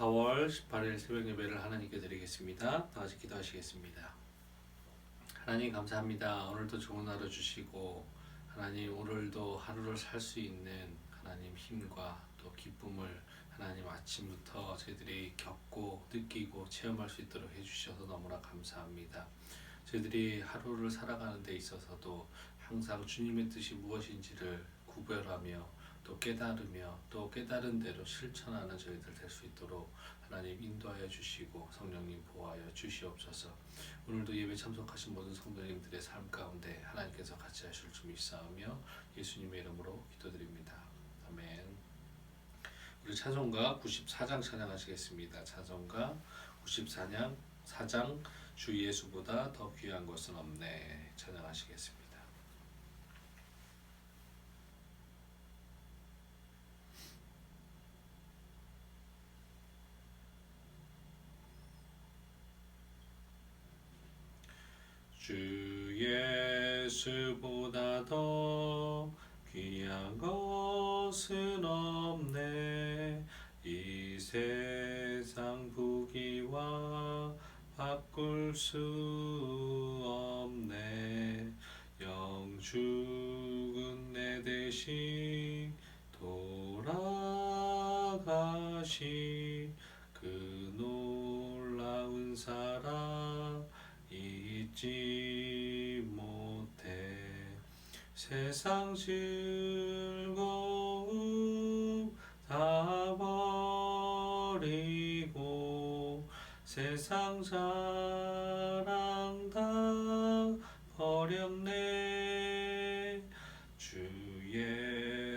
4월 18일 새벽 예배를 하나님께 드리겠습니다. 다 같이 기도하시겠습니다. 하나님 감사합니다. 오늘도 좋은 하루 주시고 하나님 오늘도 하루를 살 수 있는 하나님 힘과 또 기쁨을 하나님 아침부터 저희들이 겪고 느끼고 체험할 수 있도록 해주셔서 너무나 감사합니다. 저희들이 하루를 살아가는 데 있어서도 항상 주님의 뜻이 무엇인지를 구별하며 또 깨달으며 또 깨달은 대로 실천하는 저희들 될 수 있도록 하나님 인도하여 주시고 성령님 보호하여 주시옵소서. 오늘도 예배 참석하신 모든 성도님들의 삶 가운데 하나님께서 같이 하실 줄 믿사오며 예수님의 이름으로 기도드립니다. 아멘. 우리 찬송가 94장 찬양하시겠습니다. 찬송가 94장 주 예수보다 더 귀한 것은 없네 찬양하시겠습니다. 주 예수보다 더 귀한 것은 없네. 이 세상 부귀와 바꿀 수 없네. 영죽은 내 대신 돌아가시 그 놀라운 사랑 잊지 못해. 세상 즐거움 다 버리고 세상 자랑 다 버렸네. 주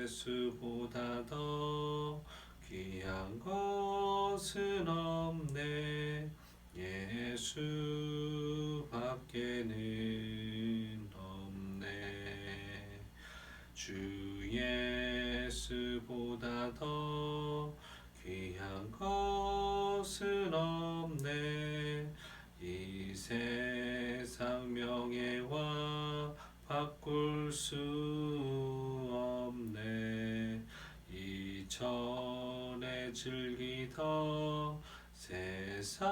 예수보다 더 귀한 것은 없네. 예수밖에는 없네. 주 예수보다 더 귀한 것은 없네. 이 세상 명예와 바꿀 수 없네. 이전에 즐기던 세상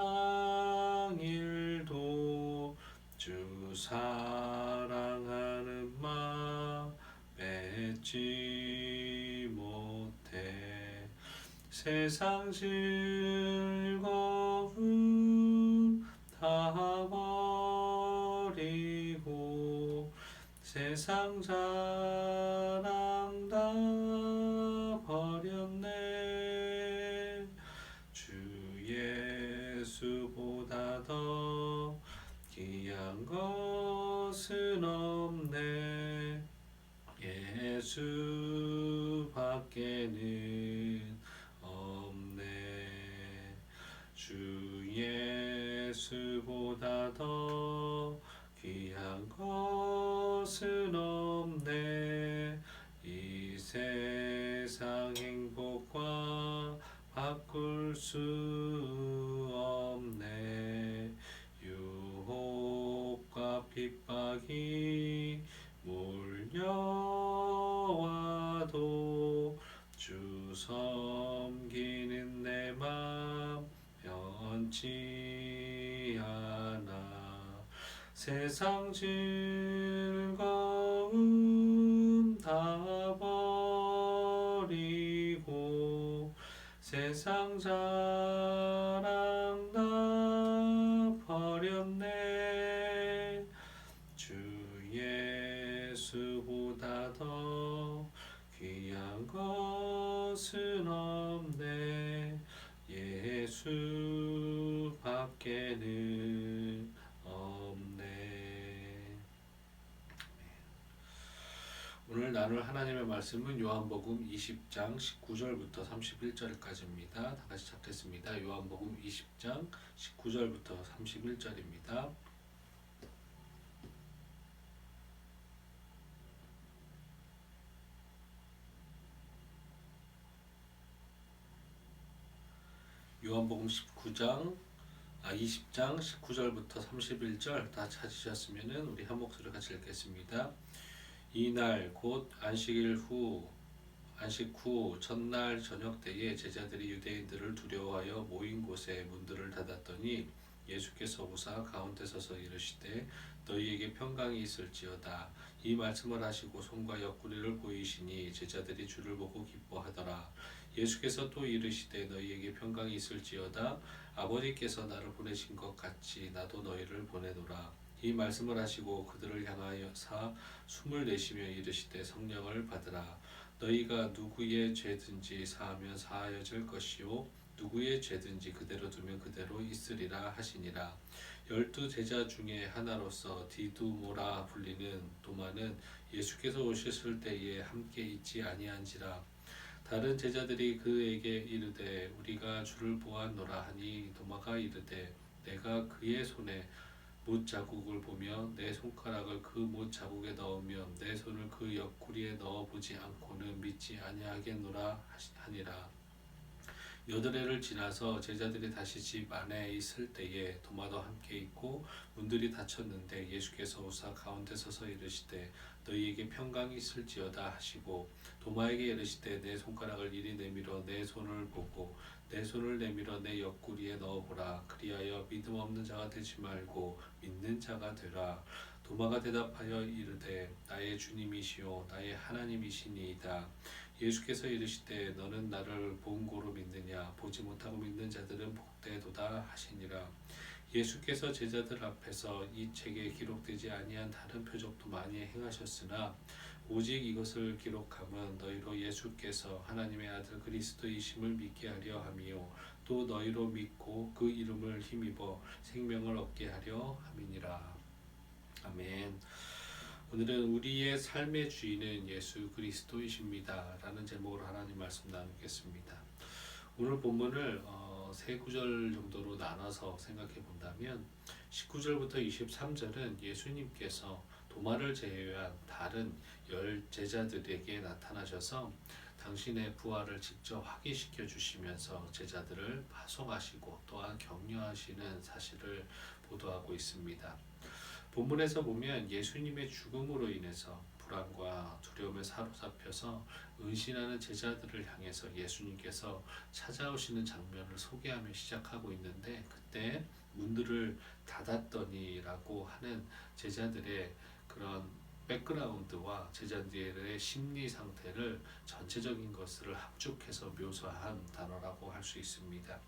일도 주 사랑하는 마음 맺지 못해. 세상 즐거움 다 버리고 세상 자랑 다 버렸네. 주 예수보다 더 귀한 것은 없네. 예수밖에는 없네. 주 예수보다 더 귀한 것은 없네. 이 세상 행복과 바꿀 수 없네. 유혹과 핍박이 몰려와도 주 섬기는 내 맘 변치 않아. 세상 즐거움 다 버리고 세상 자랑 다 버렸네. 주 예수보다 더 귀한 것은 없네. 예수밖에는 없네. 오늘 나눌 하나님의 말씀은 요한복음 20장 19절부터 31절까지입니다. 다 같이 찾겠습니다. 요한복음 20장 19절부터 31절입니다. 요한복음 20장 19절부터 31절 다 찾으셨으면 우리 한 목소리 같이 읽겠습니다. 이날 곧 안식 후 첫날 저녁 때에 제자들이 유대인들을 두려워하여 모인 곳에 문들을 닫았더니 예수께서 오사 가운데 서서 이르시되 너희에게 평강이 있을지어다. 이 말씀을 하시고 손과 옆구리를 보이시니 제자들이 주를 보고 기뻐하더라. 예수께서 또 이르시되 너희에게 평강이 있을지어다. 아버지께서 나를 보내신 것 같이 나도 너희를 보내노라. 이 말씀을 하시고 그들을 향하여사 숨을 내쉬며 이르시되 성령을 받으라. 너희가 누구의 죄든지 사하면 사하여질 것이요 누구의 죄든지 그대로 두면 그대로 있으리라 하시니라. 12 제자 중에 하나로서 디두모라 불리는 도마는 예수께서 오셨을 때에 함께 있지 아니한지라. 다른 제자들이 그에게 이르되 우리가 주를 보았노라 하니 도마가 이르되 내가 그의 손에 못 자국을 보며 내 손가락을 그 못 자국에 넣으며 내 손을 그 옆구리에 넣어 보지 않고는 믿지 아니하겠노라 하니라. 여드레를 지나서 제자들이 다시 집 안에 있을 때에 도마도 함께 있고 문들이 닫혔는데 예수께서 오사 가운데 서서 이르시되 너희에게 평강이 있을지어다 하시고 도마에게 이르시되 내 손가락을 이리 내밀어 내 손을 보고 내 손을 내밀어 내 옆구리에 넣어보라. 그리하여 믿음 없는 자가 되지 말고 믿는 자가 되라. 도마가 대답하여 이르되 나의 주님이시오 나의 하나님이시니이다. 예수께서 이르시되 너는 나를 본 고로 믿느냐 보지 못하고 믿는 자들은 복되도다 하시니라. 예수께서 제자들 앞에서 이 책에 기록되지 아니한 다른 표적도 많이 행하셨으나 오직 이것을 기록함은 너희로 예수께서 하나님의 아들 그리스도이심을 믿게 하려 함이요 또 너희로 믿고 그 이름을 힘입어 생명을 얻게 하려 함이니라. 아멘. 오늘은 우리의 삶의 주인은 예수 그리스도이십니다 라는 제목으로 하나님 말씀 나누겠습니다. 오늘 본문을 세 구절 정도로 나눠서 생각해 본다면 19절부터 23절은 예수님께서 도마를 제외한 다른 10 제자들에게 나타나셔서 당신의 부활을 직접 확인시켜 주시면서 제자들을 파송하시고 또한 격려하시는 사실을 보도하고 있습니다. 본문에서 보면 예수님의 죽음으로 인해서 불안과 두려움에 사로잡혀서 은신하는 제자들을 향해서 예수님께서 찾아오시는 장면을 소개하며 시작하고 있는데 그때 문들을 닫았더니라고 하는 제자들의 그런 백그라운드와 제자들의 심리 상태를 전체적인 것을 합죽해서 묘사한 단어라고 할 수 있습니다.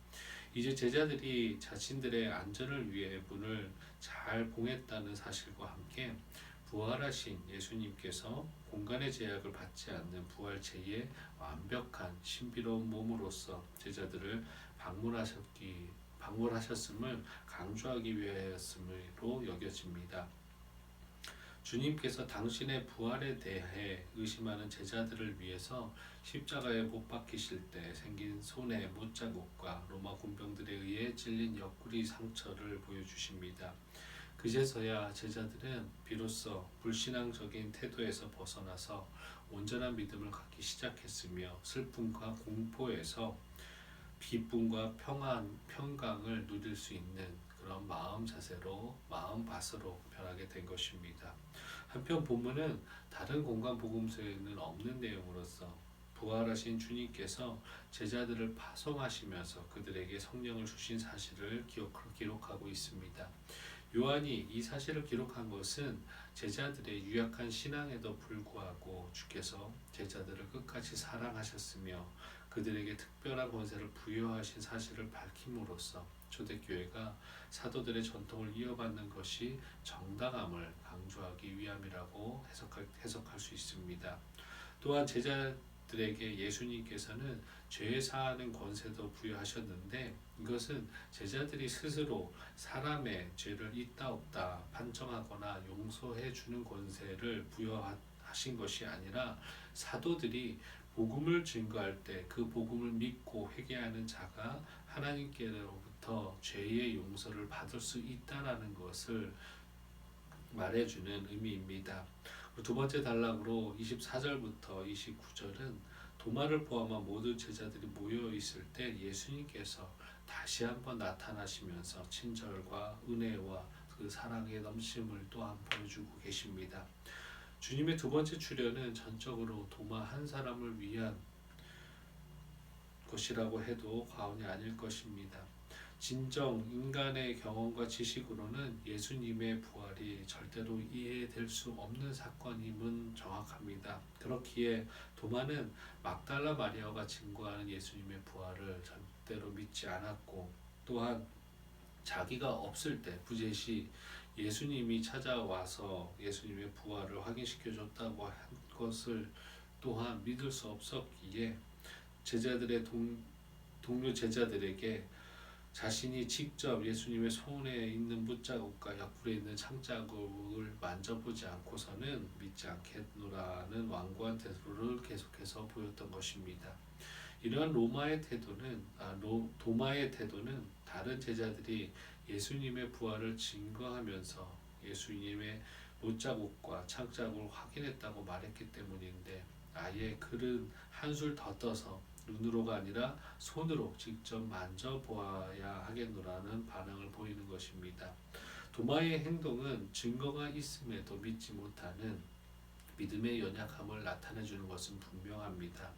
이제 제자들이 자신들의 안전을 위해 문을 잘 봉했다는 사실과 함께 부활하신 예수님께서 공간의 제약을 받지 않는 부활체의 완벽한 신비로운 몸으로서 제자들을 방문하셨음을 강조하기 위하였음으로 여겨집니다. 주님께서 당신의 부활에 대해 의심하는 제자들을 위해서 십자가에 못 박히실 때 생긴 손의 못자국과 로마 군병들에 의해 찔린 옆구리 상처를 보여주십니다. 그제서야 제자들은 비로소 불신앙적인 태도에서 벗어나서 온전한 믿음을 갖기 시작했으며 슬픔과 공포에서 기쁨과 평강을 누릴 수 있는 그런 마음 자세로 마음밭으로 변하게 된 것입니다. 한편 본문은 다른 공간 복음서에는 없는 내용으로서 부활하신 주님께서 제자들을 파송하시면서 그들에게 성령을 주신 사실을 기록하고 있습니다. 요한이 이 사실을 기록한 것은 제자들의 유약한 신앙에도 불구하고 주께서 제자들을 끝까지 사랑하셨으며 그들에게 특별한 권세를 부여하신 사실을 밝힘으로써 초대교회가 사도들의 전통을 이어받는 것이 정당함을 강조하기 위함이라고 해석할 수 있습니다. 또한 제자들에게 예수님께서는 죄 사하는 권세도 부여하셨는데 이것은 제자들이 스스로 사람의 죄를 있다 없다 판정하거나 용서해 주는 권세를 부여하신 것이 아니라 사도들이 복음을 증거할 때 그 복음을 믿고 회개하는 자가 하나님께로부터 죄의 용서를 받을 수 있다라는 것을 말해주는 의미입니다. 두 번째 단락으로 24절부터 29절은 도마를 포함한 모든 제자들이 모여 있을 때 예수님께서 다시 한번 나타나시면서 친절과 은혜와 그 사랑의 넘침을 또한 보여주고 계십니다. 주님의 두 번째 출현은 전적으로 도마 한 사람을 위한 것이라고 해도 과언이 아닐 것입니다. 진정 인간의 경험과 지식으로는 예수님의 부활이 절대로 이해될 수 없는 사건임은 정확합니다. 그렇기에 도마는 막달라 마리아가 증거하는 예수님의 부활을 절대로 믿지 않았고, 또한 자기가 없을 때 부재시 예수님이 찾아와서 예수님의 부활을 확인시켜 줬다고 한 것을 또한 믿을 수 없었기에 제자들의 동료 제자들에게 자신이 직접 예수님의 손에 있는 못자국과 옆구리에 있는 창자국을 만져보지 않고서는 믿지 않겠노라는 완고한 태도를 계속해서 보였던 것입니다. 이러한 도마의 태도는 다른 제자들이 예수님의 부활을 증거하면서 예수님의 못자국과 창자국을 확인했다고 말했기 때문인데, 아예 글은 한술 더 떠서 눈으로가 아니라 손으로 직접 만져보아야 하겠노라는 반응을 보이는 것입니다. 도마의 행동은 증거가 있음에도 믿지 못하는 믿음의 연약함을 나타내주는 것은 분명합니다.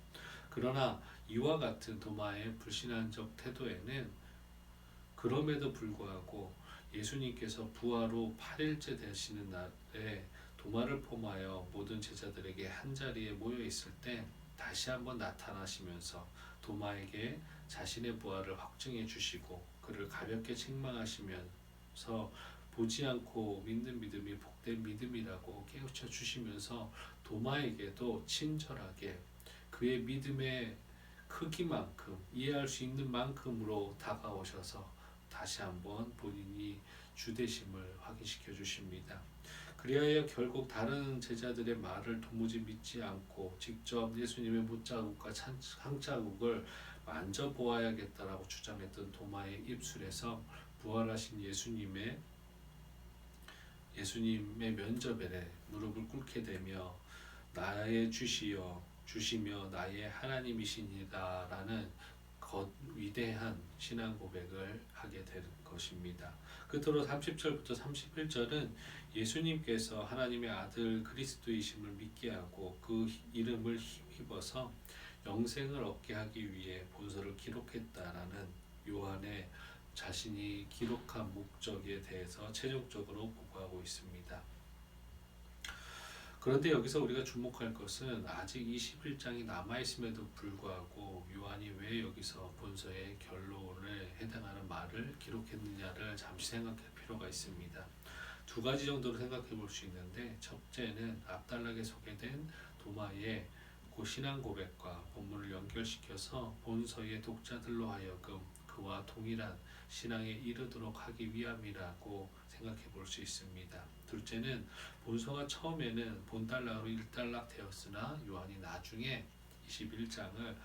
그러나 이와 같은 도마의 불신앙적 태도에는 그럼에도 불구하고 예수님께서 부활 후 8일째 되시는 날에 도마를 포함하여 모든 제자들에게 한자리에 모여 있을 때 다시 한번 나타나시면서 도마에게 자신의 부활을 확증해 주시고 그를 가볍게 책망하시면서 보지 않고 믿는 믿음이 복된 믿음이라고 깨우쳐 주시면서 도마에게도 친절하게 그의 믿음의 크기만큼 이해할 수 있는 만큼으로 다가오셔서 다시 한번 본인이 주되심을 확인시켜 주십니다. 그리하여 결국 다른 제자들의 말을 도무지 믿지 않고 직접 예수님의 못자국과 상자국을 만져보아야겠다라고 주장했던 도마의 입술에서 부활하신 예수님의 면접에 무릎을 꿇게 되며 나의 주시며 나의 하나님이시니다라는 위대한 신앙 고백을 하게 될 것입니다. 끝으로 30절부터 31절은 예수님께서 하나님의 아들 그리스도이심을 믿게 하고 그 이름을 힘입어서 영생을 얻게 하기 위해 본서를 기록했다라는 요한의 자신이 기록한 목적에 대해서 최종적으로 보고하고 있습니다. 그런데 여기서 우리가 주목할 것은 아직 21장이 남아있음에도 불구하고 요한이 왜 여기서 본서의 결론에 해당하는 말을 기록했느냐를 잠시 생각할 필요가 있습니다. 두 가지 정도로 생각해 볼 수 있는데, 첫째는 앞단락에 소개된 도마의 신앙 고백과 본문을 연결시켜서 본서의 독자들로 하여금 그와 동일한 신앙에 이르도록 하기 위함이라고 생각해 볼 수 있습니다. 둘째는 본서가 처음에는 본달락으로 1달락 되었으나 요한이 나중에 21장을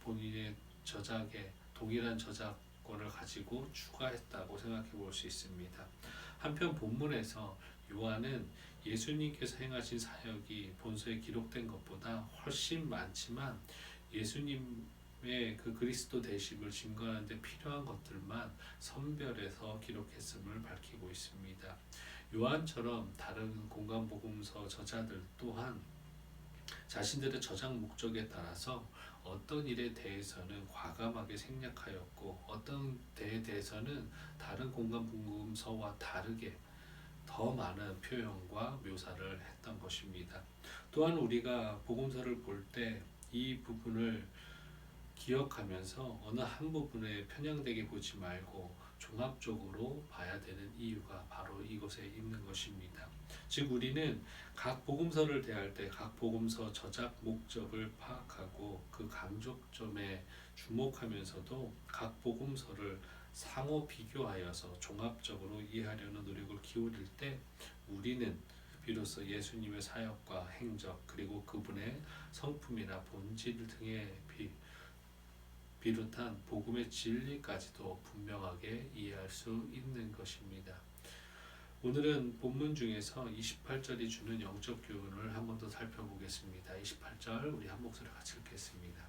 본인의 저작에 동일한 저작권을 가지고 추가했다고 생각해 볼 수 있습니다. 한편 본문에서 요한은 예수님께서 행하신 사역이 본서에 기록된 것보다 훨씬 많지만 예수님의 그 그리스도 되심을 증거하는 데 필요한 것들만 선별해서 기록했음을 밝히고 있습니다. 요한처럼 다른 공간복음서 저자들 또한 자신들의 저작 목적에 따라서 어떤 일에 대해서는 과감하게 생략하였고 어떤 데에 대해서는 다른 공간복음서와 다르게 더 많은 표현과 묘사를 했던 것입니다. 또한 우리가 복음서를 볼 때 이 부분을 기억하면서 어느 한 부분에 편향되게 보지 말고 종합적으로 봐야 되는 이유가 바로 이곳에 있는 것입니다. 즉 우리는 각 복음서를 대할 때 각 복음서 저작 목적을 파악하고 그 강조점에 주목하면서도 각 복음서를 상호 비교하여서 종합적으로 이해하려는 노력을 기울일 때 우리는 비로소 예수님의 사역과 행적 그리고 그분의 성품이나 본질 등에 비롯한 복음의 진리까지도 분명하게 이해할 수 있는 것입니다. 오늘은 본문 중에서 28절이 주는 영적 교훈을 한 번 더 살펴보겠습니다. 28절 우리 한 목소리 같이 읽겠습니다.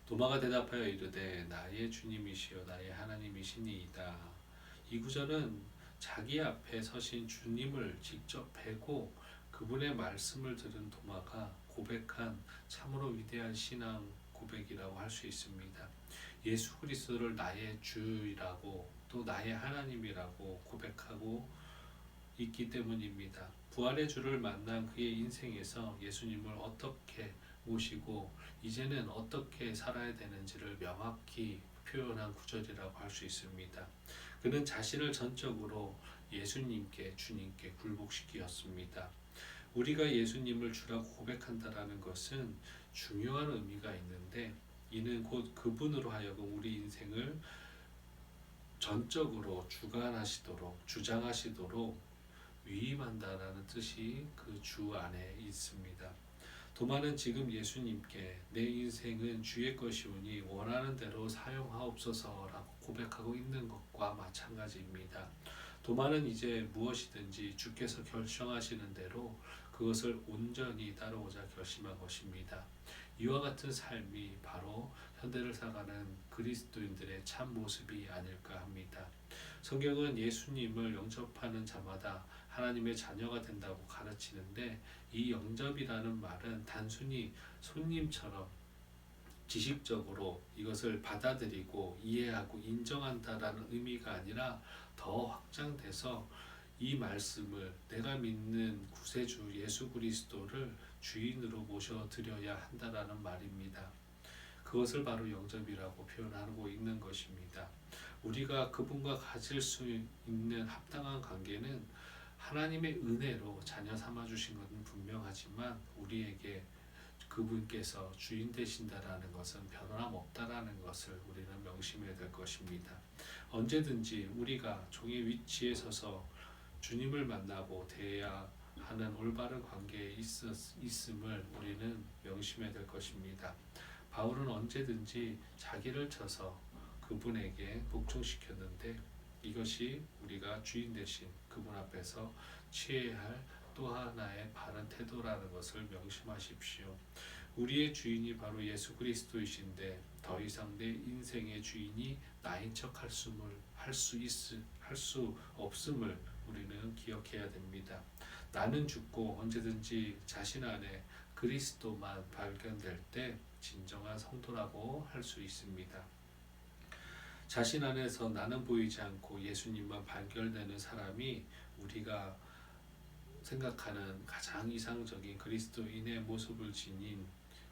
도마가 대답하여 이르되 나의 주님이시여 나의 하나님이시니이다. 이 구절은 자기 앞에 서신 주님을 직접 뵈고 그 그분의 말씀을 들은 도마가 고백한 참으로 위대한 신앙 고백이라고 할 수 있습니다. 예수 그리스도를 나의 주이라고 또 나의 하나님이라고 고백하고 있기 때문입니다. 부활의 주를 만난 그의 인생에서 예수님을 어떻게 모시고 이제는 어떻게 살아야 되는지를 명확히 표현한 구절이라고 할 수 있습니다. 그는 자신을 전적으로 예수님께 주님께 굴복시키었습니다. 우리가 예수님을 주라고 고백한다라는 것은 중요한 의미가 있는데 이는 곧 그분으로 하여금 우리 인생을 전적으로 주관하시도록 주장하시도록 위임한다라는 뜻이 그 주 안에 있습니다. 도마는 지금 예수님께 내 인생은 주의 것이오니 원하는 대로 사용하옵소서라고 고백하고 있는 것과 마찬가지입니다. 도마는 이제 무엇이든지 주께서 결정하시는 대로 그것을 온전히 따르고자 결심한 것입니다. 이와 같은 삶이 바로 현대를 살아가는 그리스도인들의 참 모습이 아닐까 합니다. 성경은 예수님을 영접하는 자마다 하나님의 자녀가 된다고 가르치는데 이 영접이라는 말은 단순히 손님처럼 지식적으로 이것을 받아들이고 이해하고 인정한다라는 의미가 아니라 더 확장돼서 이 말씀을 내가 믿는 구세주 예수 그리스도를 주인으로 모셔드려야 한다라는 말입니다. 그것을 바로 영접이라고 표현하고 있는 것입니다. 우리가 그분과 가질 수 있는 합당한 관계는 하나님의 은혜로 자녀 삼아 주신 것은 분명하지만 우리에게 그분께서 주인 되신다라는 것은 변함없다라는 것을 우리는 명심해야 될 것입니다. 언제든지 우리가 종의 위치에 서서 주님을 만나고 대해야 하는 올바른 관계에 있음을 우리는 명심해야 될 것입니다. 바울은 언제든지 자기를 쳐서 그분에게 복종시켰는데 이것이 우리가 주인 되신 그분 앞에서 취해야 할 또 하나의 바른 태도라는 것을 명심하십시오. 우리의 주인이 바로 예수 그리스도이신데 더 이상 내 인생의 주인이 나인 척 할 수 없음을 우리는 기억해야 됩니다. 나는 죽고 언제든지 자신 안에 그리스도만 발견될 때 진정한 성도라고 할 수 있습니다. 자신 안에서 나는 보이지 않고 예수님만 발견되는 사람이 우리가 생각하는 가장 이상적인 그리스도인의 모습을 지닌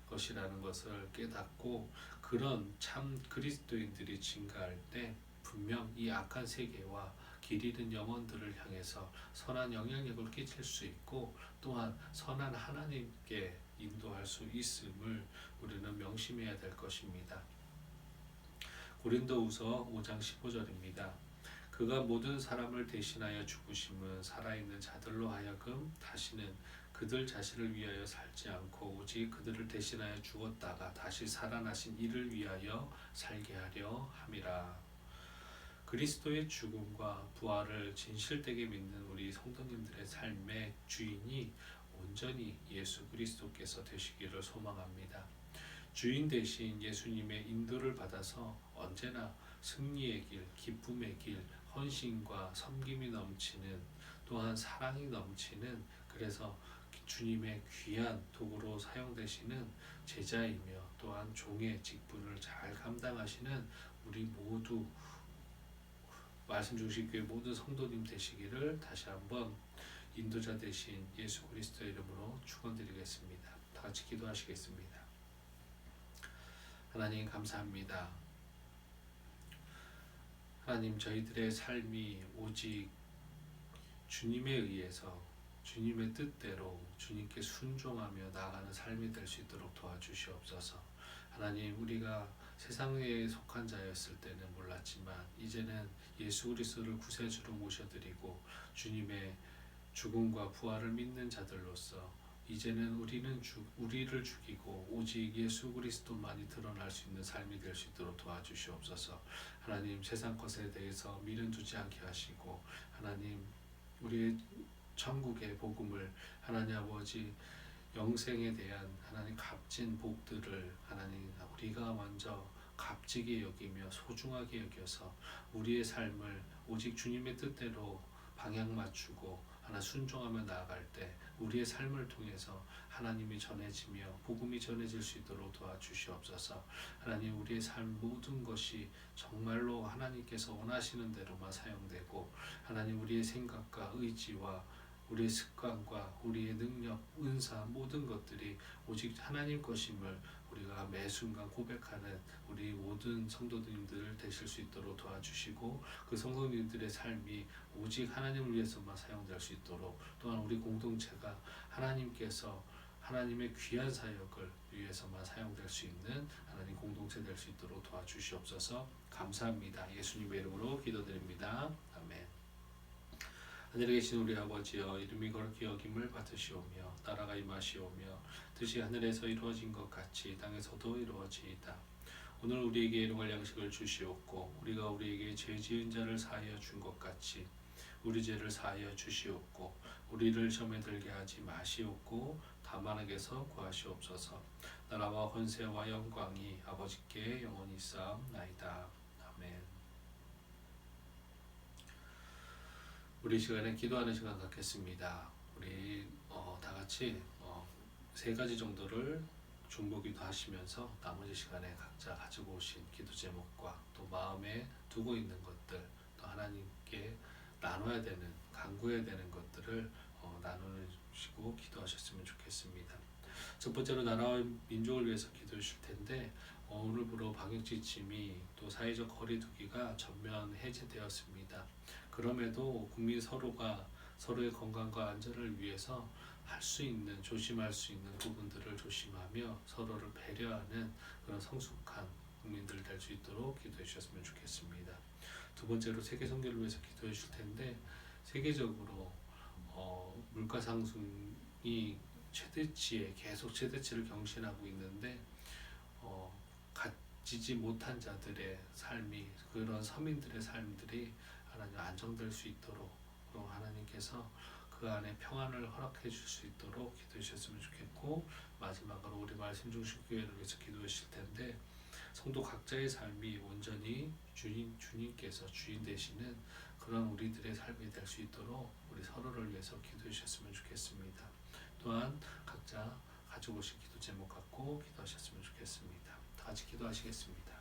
것이라는 것을 깨닫고 그런 참 그리스도인들이 증가할 때 분명 이 악한 세계와 길 잃은 영혼들을 향해서 선한 영향력을 끼칠 수 있고 또한 선한 하나님께 인도할 수 있음을 우리는 명심해야 될 것입니다. 고린도후서 5장 15절입니다. 그가 모든 사람을 대신하여 죽으심은 살아있는 자들로 하여금 다시는 그들 자신을 위하여 살지 않고 오직 그들을 대신하여 죽었다가 다시 살아나신 이를 위하여 살게 하려 함이라. 그리스도의 죽음과 부활을 진실되게 믿는 우리 성도님들의 삶의 주인이 온전히 예수 그리스도께서 되시기를 소망합니다. 주인 대신 예수님의 인도를 받아서 언제나 승리의 길, 기쁨의 길, 헌신과 섬김이 넘치는 또한 사랑이 넘치는 그래서 주님의 귀한 도구로 사용되시는 제자이며 또한 종의 직분을 잘 감당하시는 우리 모두 말씀중심교회 모든 성도님 되시기를 다시 한번 인도자 되신 예수 그리스도의 이름으로 축원드리겠습니다. 다 같이 기도하시겠습니다. 하나님 감사합니다. 하나님 저희들의 삶이 오직 주님에 의해서 주님의 뜻대로 주님께 순종하며 나아가는 삶이 될 수 있도록 도와주시옵소서. 하나님 우리가 세상에 속한 자였을 때는 몰랐지만 이제는 예수 그리스도를 구세주로 모셔드리고 주님의 죽음과 부활을 믿는 자들로서 이제는 우리를 죽이고 오직 예수 그리스도만이 드러날 수 있는 삶이 될 수 있도록 도와주시옵소서. 하나님 세상 것에 대해서 미련 두지 않게 하시고 하나님 우리의 천국의 복음을 하나님 아버지 영생에 대한 하나님 값진 복들을 하나님 우리가 먼저 값지게 여기며 소중하게 여겨서 우리의 삶을 오직 주님의 뜻대로 방향 맞추고 하나 순종하며 나아갈 때 우리의 삶을 통해서 하나님이 전해지며 복음이 전해질 수 있도록 도와주시옵소서. 하나님, 우리의 삶 모든 것이 정말로 하나님께서 원하시는 대로만 사용되고, 하나님, 우리의 생각과 의지와 우리의 습관과 우리의 능력, 은사 모든 것들이 오직 하나님 것임을 우리가 매 순간 고백하는 우리 모든 성도님들 되실 수 있도록 도와주시고, 그 성도님들의 삶이 오직 하나님을 위해서만 사용될 수 있도록, 또한 우리 공동체가 하나님께서 하나님의 귀한 사역을 위해서만 사용될 수 있는 하나님 공동체 될 수 있도록 도와주시옵소서. 감사합니다. 예수님의 이름으로 기도드립니다. 아멘. 하늘에 계신 우리 아버지여, 이름이 거룩히 여김을 받으시오며 나라가 임하시오며 뜻이 하늘에서 이루어진 것 같이 땅에서도 이루어지이다. 오늘 우리에게 일용할 양식을 주시옵고, 우리가 우리에게 죄 지은 자를 사하여 준 것 같이 우리 죄를 사하여 주시옵고, 우리를 시험에 들게 하지 마시옵고 다만 악에서 구하시옵소서. 나라와 권세와 영광이 아버지께 영원히 있사옵나이다. 아멘. 우리 시간에 기도하는 시간 갖겠습니다. 우리 다 같이 세 가지 정도를 중보기도 하시면서 나머지 시간에 각자 가지고 오신 기도 제목과 또 마음에 두고 있는 것들, 또 하나님께 나눠야 되는, 간구해야 되는 것들을 나누시고 기도하셨으면 좋겠습니다. 첫 번째로 나라와 민족을 위해서 기도해 주실 텐데, 오늘부로 방역 지침이 또 사회적 거리두기가 전면 해제되었습니다. 그럼에도 국민 서로가 서로의 건강과 안전을 위해서 할 수 있는, 조심할 수 있는 부분들을 조심하며 서로를 배려하는 그런 성숙한 국민들 될 수 있도록 기도해 주셨으면 좋겠습니다. 두 번째로 세계 선교를 위해서 기도해 주실 텐데, 세계적으로 물가 상승이 최대치에 계속 최대치를 경신하고 있는데, 가지지 못한 자들의 삶이, 그런 서민들의 삶들이 하나님 안정될 수 있도록, 하나님께서 그 안에 평안을 허락해 줄 수 있도록 기도해 주셨으면 좋겠고, 마지막으로 우리 말씀 중심 교회를 위해서 기도해 주실 텐데, 성도 각자의 삶이 온전히 주님께서 주인 되시는 그런 우리들의 삶이 될 수 있도록 우리 서로를 위해서 기도해 주셨으면 좋겠습니다. 또한 각자 가지고 오신 기도 제목 갖고 기도하셨으면 좋겠습니다. 다 같이 기도하시겠습니다.